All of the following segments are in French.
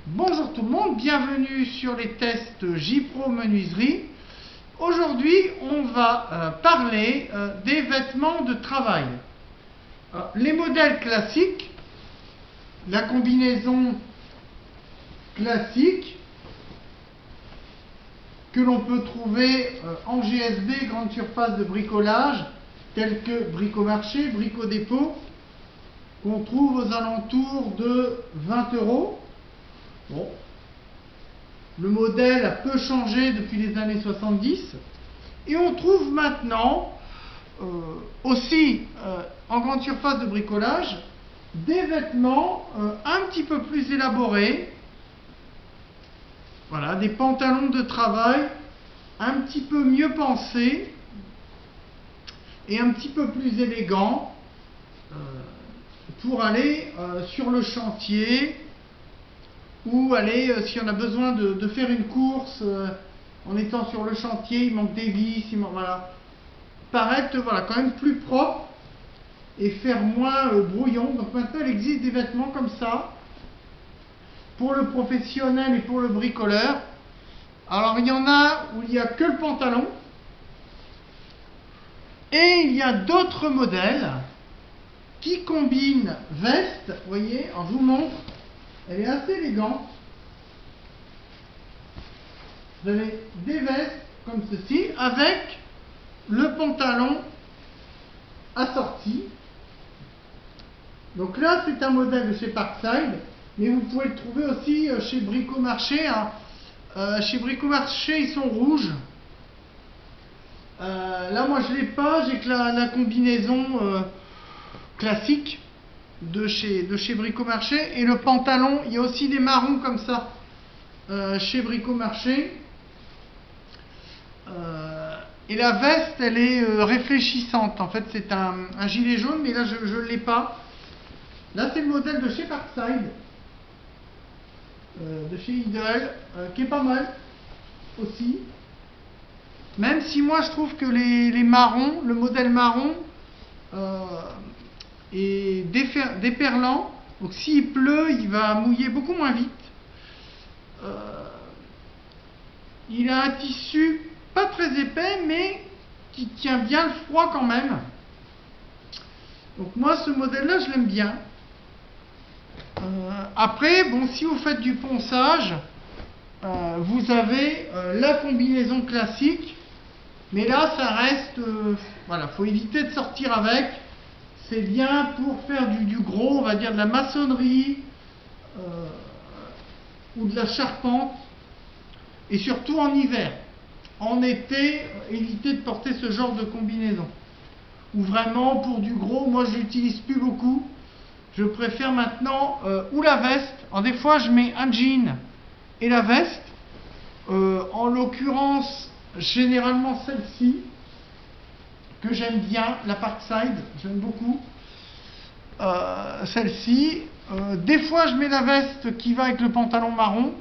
Bonjour tout le monde, bienvenue sur les tests J-Pro Menuiserie. Aujourd'hui, on va parler des vêtements de travail. Les modèles classiques, la combinaison classique que l'on peut trouver en GSB, grande surface de bricolage, tels que Bricomarché, Brico-Dépôt, qu'on trouve aux alentours de 20 €. Bon. Le modèle a peu changé depuis les années 70 et on trouve maintenant aussi en grande surface de bricolage des vêtements un petit peu plus élaborés. Voilà, des pantalons de travail un petit peu mieux pensés et un petit peu plus élégants pour aller sur le chantier, ou aller, si on a besoin de faire une course en étant sur le chantier, il manque des vis, voilà, paraître voilà, quand même plus propre et faire moins brouillon. Donc maintenant il existe des vêtements comme ça pour le professionnel et pour le bricoleur. Alors il y en a où il n'y a que le pantalon, et il y a d'autres modèles qui combinent veste. Vous voyez, alors je vous montre. Elle est assez élégante. Vous avez des vestes comme ceci, avec le pantalon assorti. Donc là, c'est un modèle de chez Parkside, mais vous pouvez le trouver aussi chez Bricomarché. Chez Bricomarché, ils sont rouges. Là, moi, je ne l'ai pas. J'ai que la combinaison classique de chez Bricomarché. Et le pantalon, il y a aussi des marrons comme ça chez Bricomarché. Et la veste, elle est réfléchissante. En fait, c'est un gilet jaune, mais là, je ne l'ai pas. Là, c'est le modèle de chez Parkside, de chez Idle, qui est pas mal aussi. Même si moi, je trouve que les marrons, le modèle marron, et déperlant, donc s'il pleut, il va mouiller beaucoup moins vite. Il a un tissu pas très épais, mais qui tient bien le froid quand même. Donc moi, ce modèle-là, je l'aime bien. Après, bon, si vous faites du ponçage, vous avez la combinaison classique, mais là, ça reste, voilà, faut éviter de sortir avec. C'est bien pour faire du gros, on va dire de la maçonnerie ou de la charpente, et surtout en hiver. En été, évitez de porter ce genre de combinaison. Ou vraiment pour du gros, moi je l'utilise plus beaucoup. Je préfère maintenant ou la veste. Alors des fois je mets un jean et la veste. En l'occurrence, généralement celle-ci, que j'aime bien, la Parkside, j'aime beaucoup celle-ci. Des fois je mets la veste qui va avec le pantalon marron,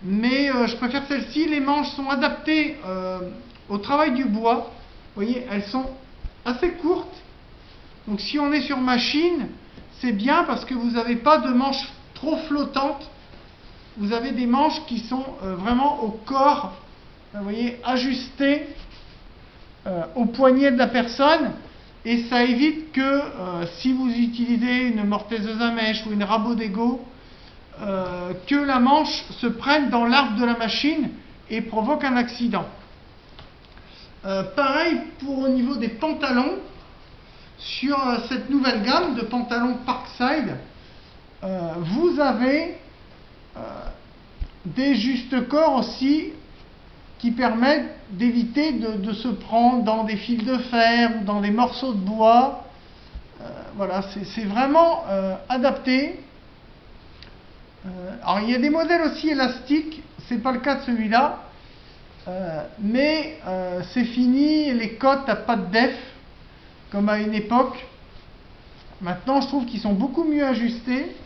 mais je préfère celle-ci. Les manches sont adaptées au travail du bois. Vous voyez, elles sont assez courtes, donc si on est sur machine, c'est bien parce que vous n'avez pas de manches trop flottantes. Vous avez des manches qui sont vraiment au corps, vous voyez, ajustées au poignet de la personne, et ça évite que si vous utilisez une mortaiseuse à mèche ou une rabot d'égo, que la manche se prenne dans l'arbre de la machine et provoque un accident. Pareil pour au niveau des pantalons. Sur cette nouvelle gamme de pantalons Parkside, vous avez des juste-corps aussi qui permettent d'éviter de se prendre dans des fils de fer ou dans des morceaux de bois. Voilà, c'est vraiment adapté. Alors il y a des modèles aussi élastiques, c'est pas le cas de celui-là, mais c'est fini les cottes à pattes def comme à une époque. Maintenant je trouve qu'ils sont beaucoup mieux ajustés,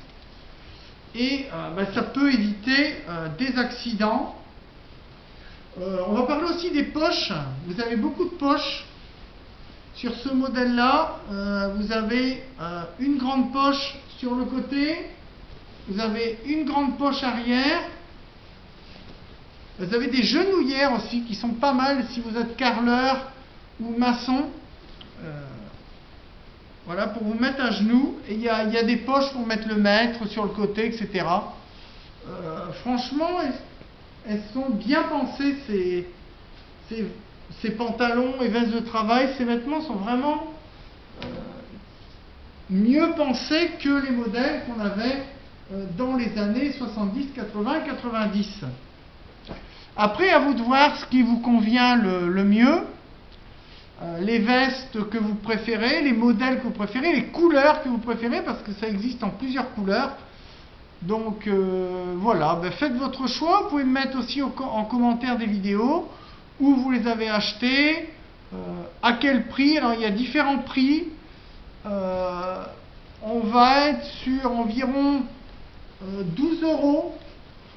et ça peut éviter des accidents. On va parler aussi des poches. Vous avez beaucoup de poches sur ce modèle là. Vous avez une grande poche sur le côté, Vous avez une grande poche arrière. Vous avez des genouillères aussi qui sont pas mal si vous êtes carreleur ou maçon. Voilà, pour vous mettre à genoux. Et il y a des poches pour mettre le mètre sur le côté, etc. Franchement, elles sont bien pensées, ces pantalons et vestes de travail. Ces vêtements sont vraiment mieux pensés que les modèles qu'on avait dans les années 70, 80, 90. Après, à vous de voir ce qui vous convient le mieux. Les vestes que vous préférez, les modèles que vous préférez, les couleurs que vous préférez, parce que ça existe en plusieurs couleurs. Donc voilà, faites votre choix. Vous pouvez me mettre aussi en commentaire des vidéos où vous les avez achetés, à quel prix. Alors il y a différents prix. On va être sur environ 12 €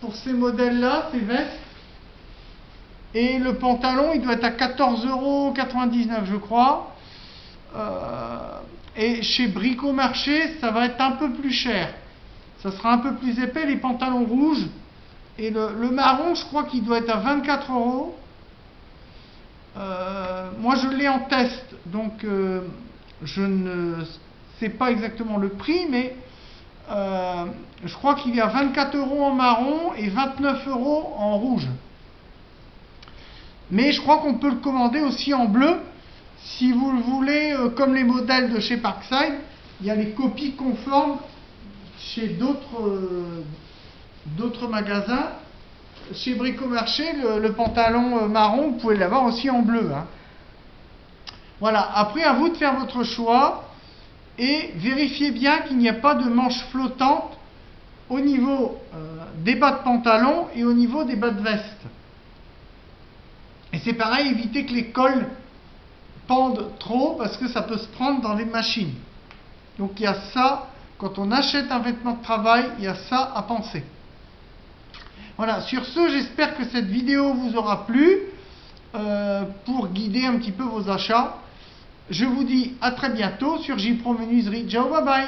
pour ces modèles-là, ces vestes. Et le pantalon, il doit être à 14,99 € je crois. Et chez Bricomarché, ça va être un peu plus cher. Ça sera un peu plus épais, les pantalons rouges. Et le marron, je crois qu'il doit être à 24 €. Moi, je l'ai en test, donc je ne sais pas exactement le prix, mais je crois qu'il est à 24 € en marron et 29 € en rouge. Mais je crois qu'on peut le commander aussi en bleu. Si vous le voulez, comme les modèles de chez Parkside, il y a les copies conformes chez d'autres magasins. Chez Bricomarché, le pantalon marron, vous pouvez l'avoir aussi en bleu. Voilà, après à vous de faire votre choix et vérifiez bien qu'il n'y a pas de manches flottantes au niveau des bas de pantalon et au niveau des bas de veste. Et c'est pareil, évitez que les cols pendent trop parce que ça peut se prendre dans les machines. Donc il y a ça, quand on achète un vêtement de travail, il y a ça à penser. Voilà, sur ce, j'espère que cette vidéo vous aura plu pour guider un petit peu vos achats. Je vous dis à très bientôt sur JPro Menuiserie. Ciao, bye bye.